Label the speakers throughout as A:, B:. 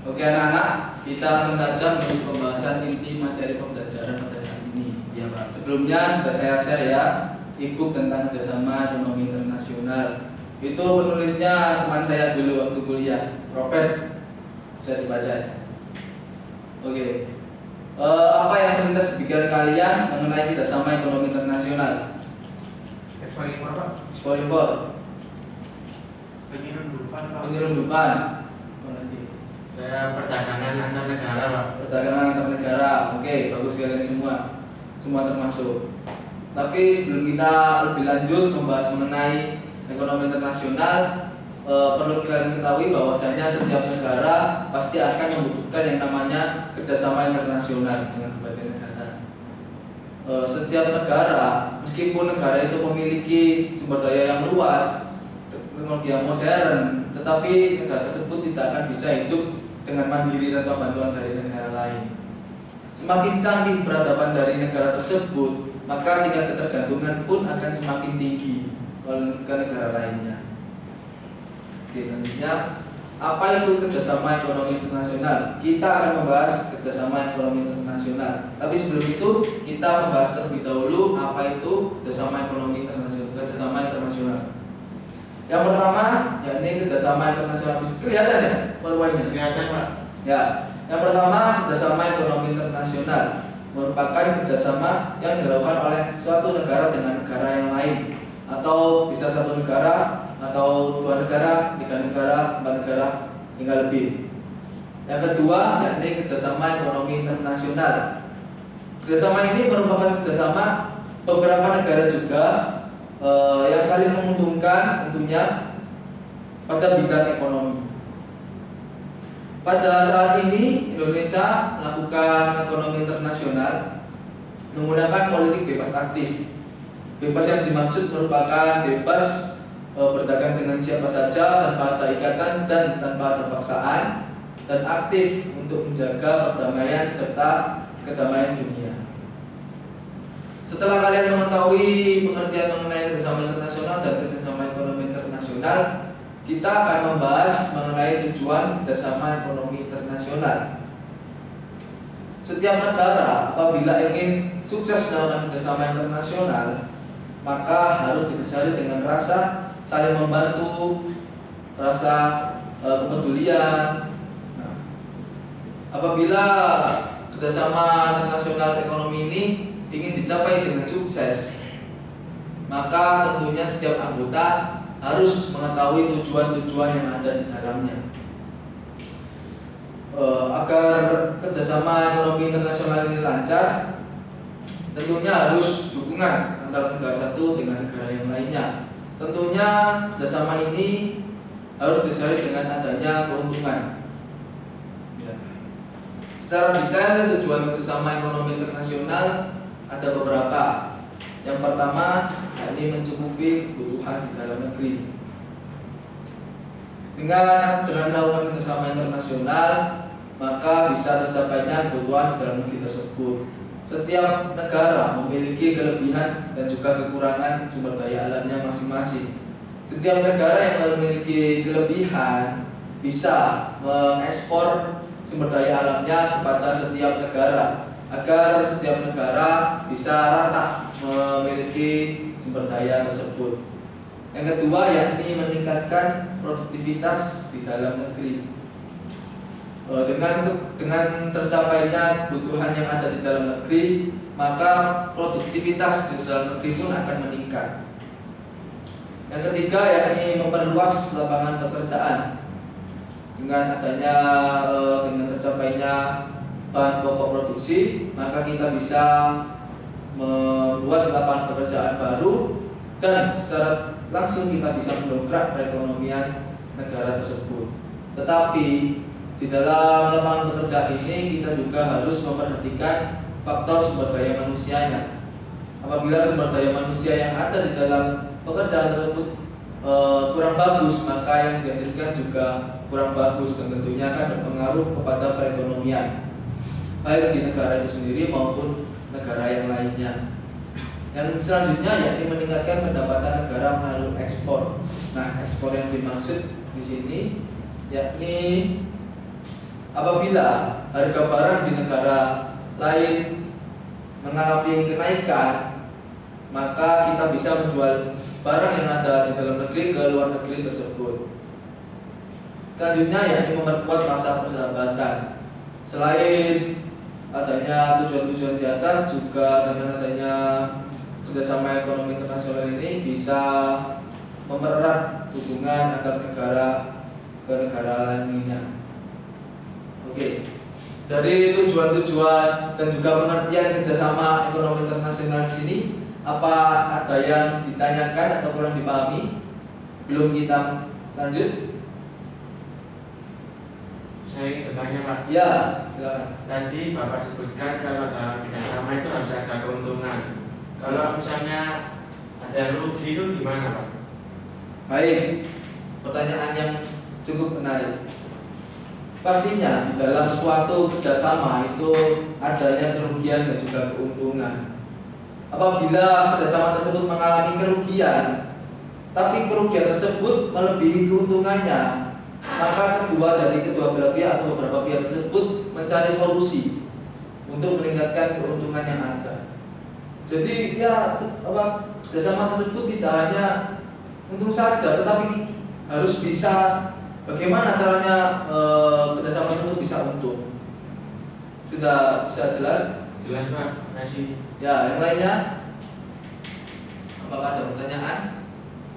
A: Oke anak-anak, kita langsung saja menuju pembahasan inti materi pembelajaran pada hari ini. Ya Pak. Sebelumnya sudah saya share ya e-book tentang kerjasama ekonomi internasional. Itu penulisnya teman saya dulu waktu kuliah, Robert. Bisa dibaca. Oke. Apa yang terlintas di pikiran kalian mengenai kerjasama ekonomi internasional?
B: Ekspor impor Pak.
A: Ekspor impor.
B: Penyelundupan Pak.
A: Penyelundupan. Apa lagi?
B: Saya perdagangan antar negara Pak.
A: Perdagangan antar negara. Oke, bagus kalian semua. Semua termasuk. Tapi sebelum kita lebih lanjut membahas mengenai ekonomi internasional, perlu kalian ketahui bahwasanya setiap negara pasti akan membutuhkan yang namanya kerjasama internasional dengan berbagai negara. Setiap negara, meskipun negara itu memiliki sumber daya yang luas, teknologi yang modern, tetapi negara tersebut tidak akan bisa hidup dengan mandiri tanpa bantuan dari negara lain. Semakin canggih peradaban dari negara tersebut, maka tingkat ketergantungan pun akan semakin tinggi ke negara lainnya. Oke, selanjutnya, apa itu kerjasama ekonomi internasional? Kita akan membahas kerjasama ekonomi internasional. Tapi sebelum itu, kita membahas terlebih dahulu apa itu kerjasama ekonomi internasional. Yang pertama, yakni kerjasama internasional. Kelihatan ya, perwainya?
B: Kelihatan Pak.
A: Ya, yang pertama kerjasama ekonomi internasional merupakan kerjasama yang dilakukan oleh suatu negara dengan negara yang lain, atau bisa satu negara atau dua negara, tiga negara, empat negara hingga lebih. Yang kedua, yakni kerjasama ekonomi internasional. Kerjasama ini merupakan kerjasama beberapa negara juga yang saling menguntungkan tentunya pada bidang ekonomi. Pada saat ini Indonesia melakukan ekonomi internasional menggunakan politik bebas aktif. Bebas yang dimaksud merupakan bebas berdagang dengan siapa saja tanpa ada ikatan dan tanpa ada paksaan, dan aktif untuk menjaga perdamaian serta kedamaian dunia. Setelah kalian mengetahui pengertian mengenai kerjasama internasional dan kerjasama ekonomi internasional, kita akan membahas mengenai tujuan kerjasama ekonomi internasional. Setiap negara apabila ingin sukses dalam kerjasama internasional, maka harus didasari dengan rasa saling membantu, rasa kepedulian. Nah, apabila kerjasama internasional ekonomi ini ingin dicapai dengan sukses, maka tentunya setiap anggota harus mengetahui tujuan-tujuan yang ada di dalamnya. Agar kerjasama ekonomi internasional ini lancar, tentunya harus dukungan antara negara satu dengan negara yang lainnya. Tentunya kerjasama ini harus disertai dengan adanya keuntungan. Ya. Secara detail tujuan kerjasama ekonomi internasional ada beberapa. Yang pertama, yakni mencukupi kebutuhan di dalam negeri. Dengan melakukan kerjasama internasional, maka bisa tercapainya kebutuhan di dalam negeri tersebut. Setiap negara memiliki kelebihan dan juga kekurangan sumber daya alamnya masing-masing. Setiap negara yang memiliki kelebihan bisa mengekspor sumber daya alamnya kepada setiap negara, agar setiap negara bisa rata memiliki sumber daya tersebut. Yang kedua, yakni meningkatkan produktivitas di dalam negeri. Dengan tercapainya kebutuhan yang ada di dalam negeri, maka produktivitas di dalam negeri pun akan meningkat. Yang ketiga, yakni memperluas lapangan pekerjaan. Dengan tercapainya bahan pokok produksi, maka kita bisa membuat lapangan pekerjaan baru, dan secara langsung kita bisa mendongkrak perekonomian negara tersebut. Tetapi di dalam lapangan pekerjaan ini kita juga harus memperhatikan faktor sumber daya manusianya. Apabila sumber daya manusia yang ada di dalam pekerjaan tersebut kurang bagus, maka yang dihasilkan juga kurang bagus, dan tentunya akan berpengaruh kepada perekonomian baik di negara itu sendiri maupun negara yang lainnya. Yang selanjutnya yakni meningkatkan pendapatan negara melalui ekspor. Nah, ekspor yang dimaksud di sini yakni apabila harga barang di negara lain mengalami kenaikan, maka kita bisa menjual barang yang ada di dalam negeri ke luar negeri tersebut. Selanjutnya yakni memperkuat masa persahabatan. Selain adanya tujuan-tujuan di atas, juga dengan adanya kerjasama ekonomi internasional ini bisa mempererat hubungan antar negara ke negara lainnya. Oke, dari tujuan-tujuan dan juga pengertian kerjasama ekonomi internasional di sini, apa ada yang ditanyakan atau kurang dipahami? Belum kita lanjut?
B: Saya ingin bertanya Pak.
A: Ya, silakan.
B: Tadi Bapak sebutkan kalau dalam kerjasama itu harus ada keuntungan. Kalau misalnya ada rugi itu gimana Pak?
A: Baik, pertanyaan yang cukup menarik. Pastinya di dalam suatu kerjasama itu adanya kerugian dan juga keuntungan. Apabila kerjasama tersebut mengalami kerugian, tapi kerugian tersebut melebihi keuntungannya, maka dari kedua belah pihak atau beberapa pihak tersebut mencari solusi untuk meningkatkan keuntungan yang ada. Jadi ya kerjasama tersebut tidak hanya untung saja, tetapi harus bisa bagaimana caranya kerjasama tersebut bisa untung. Sudah bisa jelas?
B: Jelas Pak, kasih.
A: Ya, yang lainnya, apakah ada pertanyaan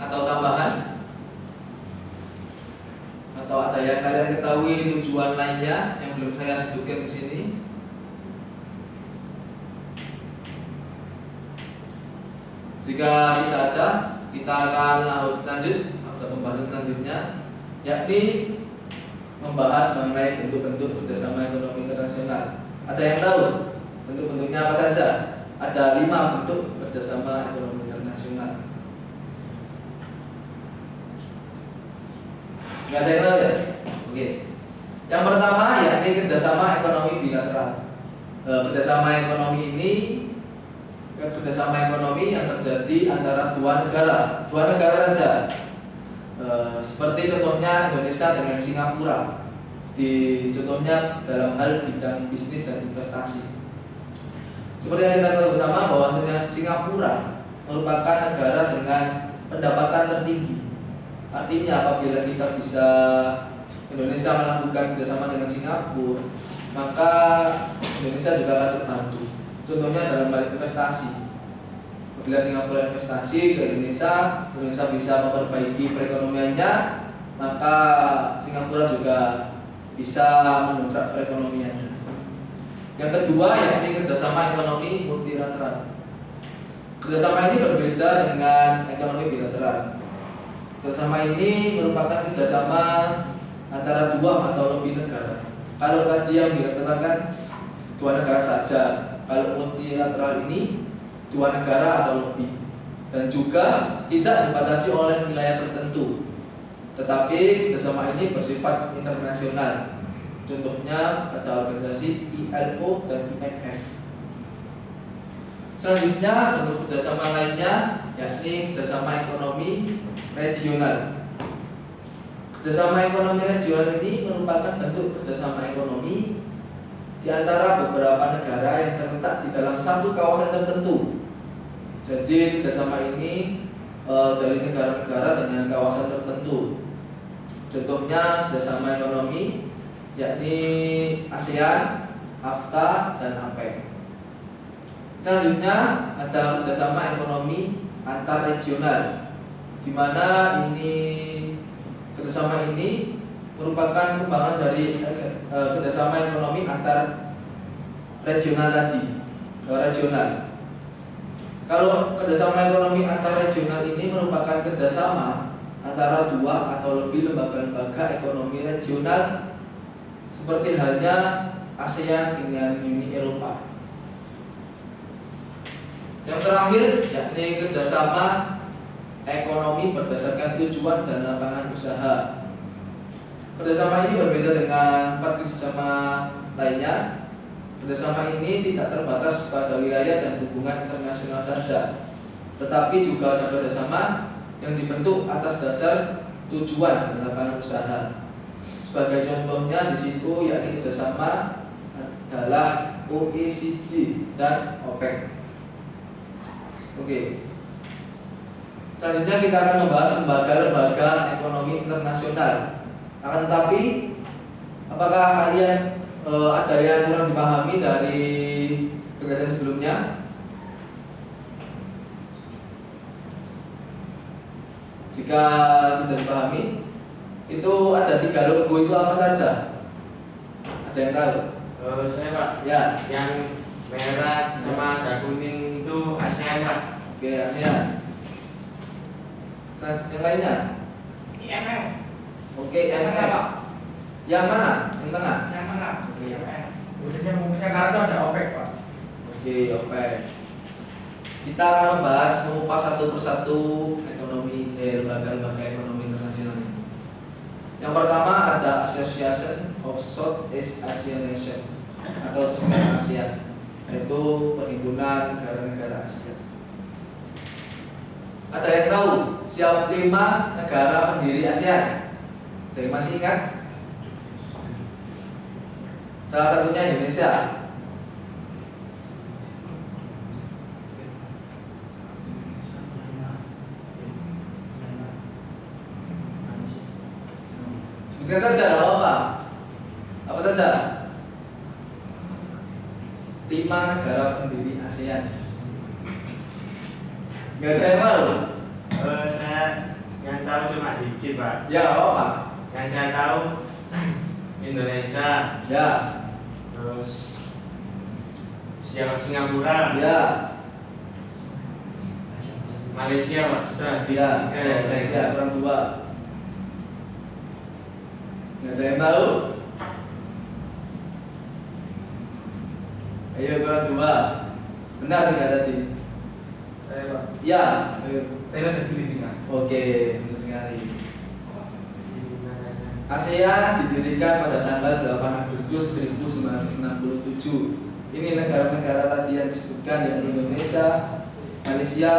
A: atau tambahan? Atau ada yang kalian ketahui tujuan lainnya yang belum saya sebutkan di sini? Jika tidak ada, kita akan lanjut pada pembahasan selanjutnya, yakni membahas mengenai bentuk-bentuk kerjasama ekonomi internasional. Ada yang tahu bentuk-bentuknya apa saja? Ada 5 bentuk kerjasama ekonomi internasional. Nggak ada yang tahu ya? Oke. Yang pertama yakni kerjasama ekonomi bilateral. Kerjasama ekonomi ini kerjasama ekonomi yang terjadi antara dua negara saja. Seperti contohnya Indonesia dengan Singapura. Contohnya dalam hal bidang bisnis dan investasi. Seperti yang kita tahu bersama bahwasanya Singapura merupakan negara dengan pendapatan tertinggi. Artinya apabila kita bisa Indonesia melakukan kerjasama dengan Singapura, maka Indonesia juga akan terbantu. Contohnya dalam hal investasi. Apabila Singapura investasi ke Indonesia, Indonesia bisa memperbaiki perekonomiannya, maka Singapura juga bisa mendongkrak perekonomiannya. Yang kedua yakni kerjasama ekonomi multilateral. Kerjasama ini berbeda dengan ekonomi bilateral. Kerjasama ini merupakan kerjasama antara 2 atau lebih negara. Kalau tadi yang bilateral kan 2 negara saja. Kalau multilateral ini 2 negara atau lebih. Dan juga tidak dibatasi oleh wilayah tertentu. Tetapi kerjasama ini bersifat internasional. Contohnya ada organisasi ILO dan IMF. Selanjutnya bentuk kerjasama lainnya yakni kerjasama ekonomi regional. Kerjasama ekonomi regional ini merupakan bentuk kerjasama ekonomi di antara beberapa negara yang terletak di dalam satu kawasan tertentu. Jadi kerjasama ini dari negara-negara dengan kawasan tertentu. Contohnya kerjasama ekonomi yakni ASEAN, AFTA, dan APEC. Selanjutnya ada kerjasama ekonomi antar regional, di mana kerjasama ini merupakan kembangan dari kerjasama ekonomi antar regional tadi. Kalau kerjasama ekonomi antar regional ini merupakan kerjasama antara 2 atau lebih lembaga-lembaga ekonomi regional, seperti halnya ASEAN dengan Uni Eropa. Yang terakhir yakni kerjasama ekonomi berdasarkan tujuan dan lapangan usaha. Kerjasama ini berbeda dengan 4 kerjasama lainnya. Kerjasama ini tidak terbatas pada wilayah dan hubungan internasional saja, tetapi juga ada kerjasama yang dibentuk atas dasar tujuan dan lapangan usaha. Sebagai contohnya di situ yakni kerjasama adalah OECD dan OPEC. Oke. Selanjutnya kita akan membahas lembaga-lembaga ekonomi internasional. Akan tetapi, apakah kalian ada yang kurang dipahami dari penjelasan sebelumnya? Jika sudah dipahami, itu ada 3 logo itu apa saja? Ada yang tahu?
B: Saya Pak,
A: Ya.
B: yang merah sama ada kuning itu ASEAN Pak.
A: Oke, ASEAN. Yang lainnya?
C: IMF.
A: Oke, MF.
C: Pak.
A: Yang mana? Yang tengah?
C: Yang mana? IMF. Kemudian yang kartu ada OPEC Pak.
A: Oke, OPEC. Kita akan membahas mengupas satu persatu ekonomi lembaga-lembaga ekonomi internasional ini. Yang pertama ada Association of Southeast Asian Nations atau disebut ASEAN, yaitu perhimpunan negara-negara Asia. Ada yang tahu siapa 5 negara pendiri ASEAN? Dari masih ingat? Salah satunya Indonesia. Sebutkan saja, tidak apa-apa. Apa saja? 5 negara pendiri ASEAN. Gak ada yang tahu?
B: Saya yang tahu cuma dikit Pak.
A: Ya, nggak apa-apa.
B: Yang saya tahu Indonesia,
A: Ya,
B: terus Singapura,
A: ya,
B: Malaysia Pak. Sudah
A: ya.
B: tiga ya saya
A: Indonesia kurang 2. Gak ada yang tahu? Ayo kurang 2. Benar tidak tadi?
C: Saya Pak.
A: Ya. Ayo.
C: Thailand dan Filipina.
A: Oke, benar sekali. ASEAN didirikan pada tanggal 8 Agustus 1967. Ini negara-negara tadi yang disebutkan, yaitu Indonesia, Malaysia,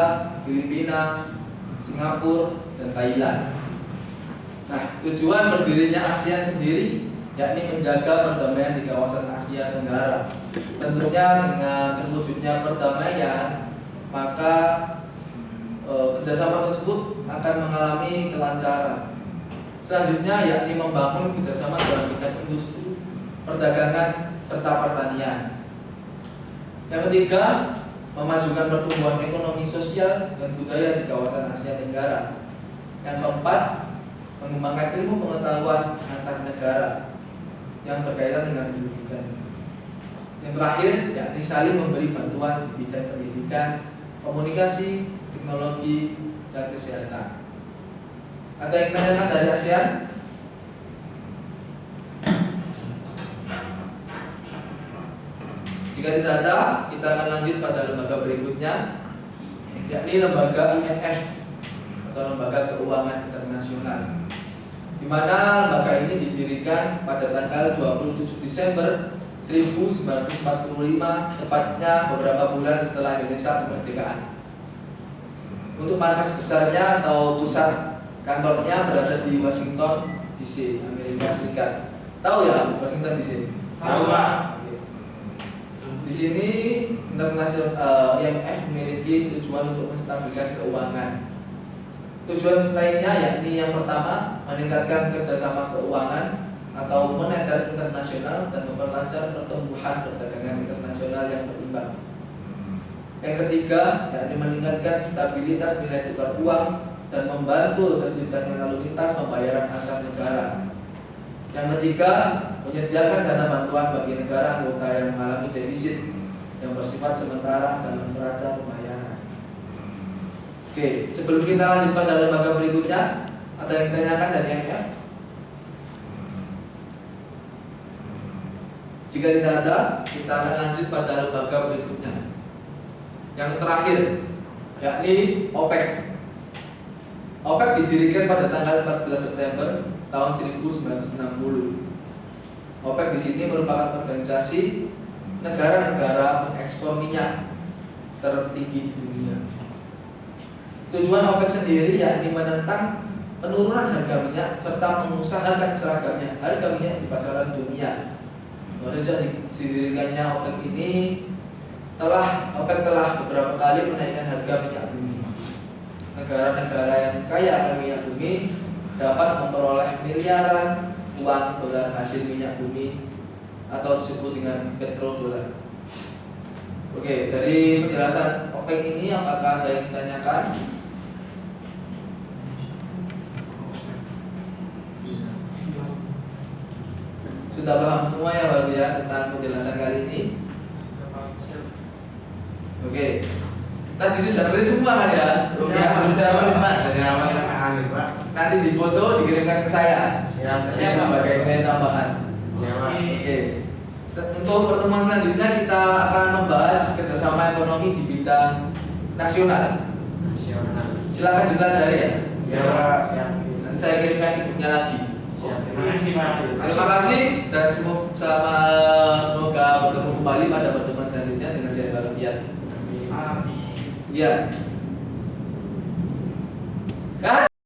A: Filipina, Singapura, dan Thailand. Nah, tujuan berdirinya ASEAN sendiri yakni menjaga perdamaian di kawasan Asia Tenggara. Tentunya dengan terwujudnya perdamaian, maka kerjasama tersebut akan mengalami kelancaran. Selanjutnya yakni membangun kerjasama dalam bidang industri, perdagangan, serta pertanian. Yang ketiga, memajukan pertumbuhan ekonomi sosial dan budaya di kawasan Asia Tenggara. Yang keempat, mengembangkan ilmu pengetahuan antar negara yang berkaitan dengan pendidikan. Yang terakhir, yakni saling memberi bantuan di bidang pendidikan, komunikasi, teknologi, dan kesehatan. Ada yang tanyakan dari ASEAN? Jika tidak ada, kita akan lanjut pada lembaga berikutnya, yakni lembaga IMF atau Lembaga Keuangan Internasional, di mana lembaga ini didirikan pada tanggal 27 Desember 1945, tepatnya beberapa bulan setelah Indonesia kemerdekaan. Untuk markas besarnya atau pusat kantornya berada di Washington DC, Amerika Serikat. Tahu ya Washington DC?
B: Tahu Pak.
A: Di sini internasional IMF memiliki tujuan untuk menstabilkan keuangan. Tujuan lainnya yakni yang pertama, meningkatkan kerjasama keuangan atau moneter internasional dan memperlancar pertumbuhan perdagangan internasional yang berimbang. Yang ketiga, yakni meningkatkan stabilitas nilai tukar uang dan membantu terciptanya lalu lintas pembayaran antar negara. Yang ketiga, menyediakan dana bantuan bagi negara anggota yang mengalami defisit yang bersifat sementara dalam neraca pembayaran. Oke, sebelum kita lanjut pada lembaga berikutnya, ada yang ditanyakan dari IMF? Jika tidak ada, kita akan lanjut pada lembaga berikutnya. Yang terakhir, yakni OPEC. OPEC didirikan pada tanggal 14 September tahun 1960. OPEC di sini merupakan organisasi negara-negara pengekspor minyak tertinggi di dunia. Tujuan OPEC sendiri yakni menentang penurunan harga minyak serta mengusahakan seragamnya harga minyak di pasaran dunia. Jadi didirikannya OPEC ini OPEC telah beberapa kali menaikkan harga minyak bumi. Negara-negara yang kaya akan minyak bumi dapat memperoleh miliaran uang dolar hasil minyak bumi atau disebut dengan petrodolar. Oke, dari penjelasan OPEC ini apakah ada yang ditanyakan? Sudah paham semua ya Bapak ya tentang penjelasan kali ini? Oke. Tadi sudah tulis semua kan ya?
B: Sudah Pak, dari awal sampai akhir Pak.
A: Nanti di foto dikirimkan ke saya.
B: Siap.
A: Sebagai nilai tambahan.
B: Ya Pak.
A: Oke. Untuk pertemuan selanjutnya kita akan membahas kerjasama ekonomi di bidang nasional.
B: Nasional.
A: Silakan dipelajari ya.
B: Ya Pak. Siap.
A: Dan saya kirimkan ibunya lagi.
B: Siap. Terima kasih Pak.
A: Terima kasih dan semoga bertemu kembali pada pertemuan selanjutnya dengan saya Balafiat.
B: Amin.
A: Iya. Kan?